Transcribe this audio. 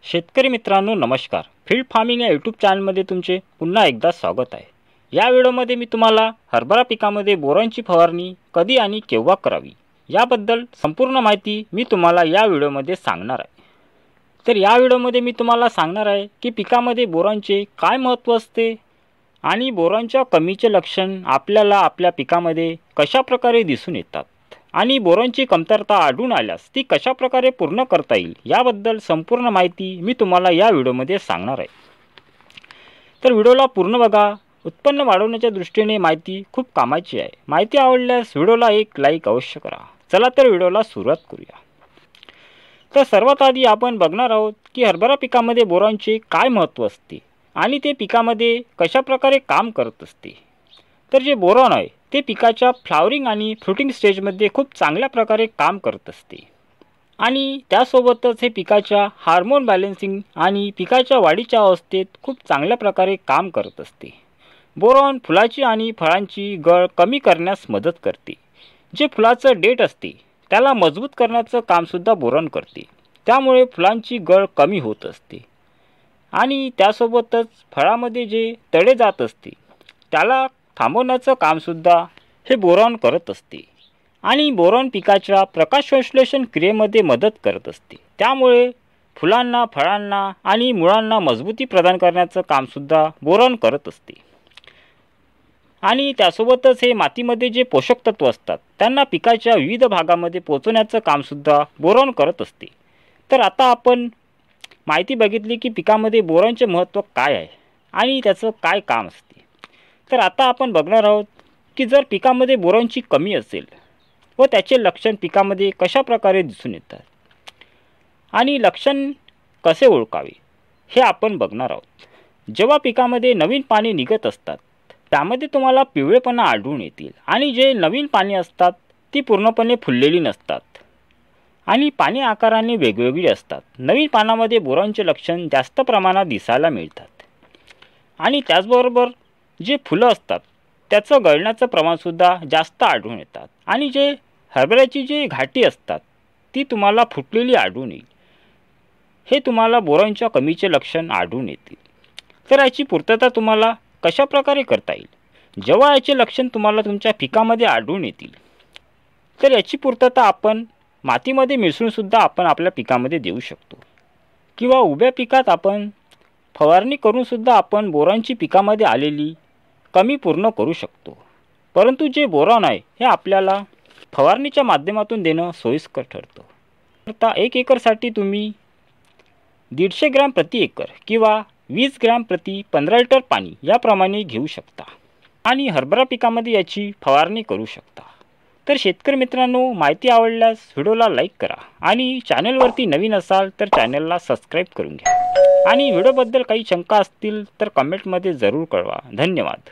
शेतकरी मित्रांनो नमस्कार. फील्ड फार्मिंग या यूट्यूब चॅनलमध्ये तुमचे पुन्हा एकदा स्वागत आहे. या व्हिडिओमध्ये मी तुम्हाला हरभरा पिकामध्ये बोरॉनची फवारणी कधी आणि केव्हा करावी याबद्दल संपूर्ण माहिती मी तुम्हाला या व्हिडिओमध्ये सांगणार आहे. तर या व्हिडिओमध्ये मी तुम्हाला सांगणार आहे की पिकामध्ये बोरॉनचे काय महत्त्व असते आणि बोरॉनच्या कमीचे लक्षण आपल्याला आपल्या पिकामध्ये कशा प्रकारे दिसून येतात आणि बोरॉनची कमतरता आढळून आल्यास ती कशा प्रकारे पूर्ण करता येईल याबद्दल संपूर्ण माहिती मी तुम्हाला या व्हिडिओमध्ये सांगणार आहे. तर व्हिडिओला पूर्ण बघा. उत्पन्न वाढवण्याच्या दृष्टीने माहिती खूप कामाची आहे. माहिती आवडल्यास व्हिडिओला एक लाईक अवश्य करा. चला तर व्हिडिओला सुरुवात करूया. तर सर्वात आधी आपण बघणार आहोत की हरभरा पिकामध्ये बोरॉनचे काय महत्त्व असते आणि ते पिकामध्ये कशा प्रकारे काम करत असते. तर जे बोरॉन आहे ते पिकाच्या फ्लावरिंग आणि फ्रुटिंग स्टेजमध्ये खूप चांगल्या प्रकारे काम करत असते आणि त्यासोबतच हे पिकाच्या हार्मोन बॅलन्सिंग आणि पिकाच्या वाढीच्या अवस्थेत खूप चांगल्या प्रकारे काम करत असते. बोरॉन फुलाची आणि फळांची गळ कमी करण्यास मदत करते. जे फुलाचं देठ असते त्याला मजबूत करण्याचं कामसुद्धा बोरॉन करते. त्यामुळे फुलांची गळ कमी होत असते आणि त्यासोबतच फळामध्ये जे तडे जात असते त्याला थांबवण्याचं कामसुद्धा हे बोरॉन करत असते आणि बोरॉन पिकाच्या प्रकाशसंश्लेषण क्रियेमध्ये मदत करत असते. त्यामुळे फुलांना, फळांना आणि मुळांना मजबूती प्रदान करण्याचं कामसुद्धा बोरॉन करत असते. आणि त्यासोबतच हे मातीमध्ये जे पोषक तत्व असतात त्यांना पिकाच्या विविध भागामध्ये पोहोचवण्याचं कामसुद्धा बोरॉन करत असते. तर आता आपण माहिती बघितली की पिकामध्ये बोरॉनचे महत्त्व काय आहे आणि त्याचं काय काम असते. तर आता आपण बघणार आहोत की जर पिकामध्ये बोरॉनची कमी असेल व त्याचे लक्षण पिकामध्ये कशा प्रकारे दिसून येतात आणि लक्षण कसे ओळखावे हे आपण बघणार आहोत. जेव्हा पिकामध्ये नवीन पाने निघत असतात त्यामध्ये तुम्हाला पिवळेपणा आढळून येतील आणि जे नवीन पाने असतात ती पूर्णपणे फुललेली नसतात आणि पाने आकाराने वेगवेगळी असतात. नवीन पानामध्ये बोरॉनचे लक्षण जास्त प्रमाणात दिसायला मिळतात आणि त्याचबरोबर जे फुलं असतात त्याचं गळण्याचं प्रमाणसुद्धा जास्त आढळून येतात आणि जे हरभऱ्याची जी घाटी असतात ती तुम्हाला फुटलेली आढळून येईल. हे तुम्हाला बोरॉनच्या कमीचे लक्षण आढळून येतील. तर याची पूर्तता तुम्हाला कशा प्रकारे करता येईल. जेव्हा याचे लक्षण तुम्हाला तुमच्या पिकामध्ये आढळून येतील तर याची पूर्तता आपण मातीमध्ये मिसळूनसुद्धा आपण आपल्या पिकामध्ये देऊ शकतो किंवा उभ्या पिकात आपण फवारणी करूनसुद्धा आपण बोरॉनची पिकामध्ये आलेली कमी पूर्ण करू शकतो. परंतु जे बोरॉन आहे हे आपल्याला फवारणीच्या माध्यमातून देणं सोयीस्कर ठरतं. आता 1 एकरसाठी तुम्ही 150 ग्रॅम प्रति एकर किंवा 20 ग्रॅम प्रति 15 लिटर पाणी याप्रमाणे घेऊ शकता आणि हरभरा पिकामध्ये याची फवारणी करू शकता. तर शेतकरी मित्रांनो, माहिती आवडल्यास व्हिडिओला लाईक करा आणि चॅनलवरती नवीन असाल तर चॅनलला सबस्क्राईब करून घ्या आणि व्हिडिओबद्दल काही शंका असतील तर कमेंटमध्ये जरूर कळवा. धन्यवाद.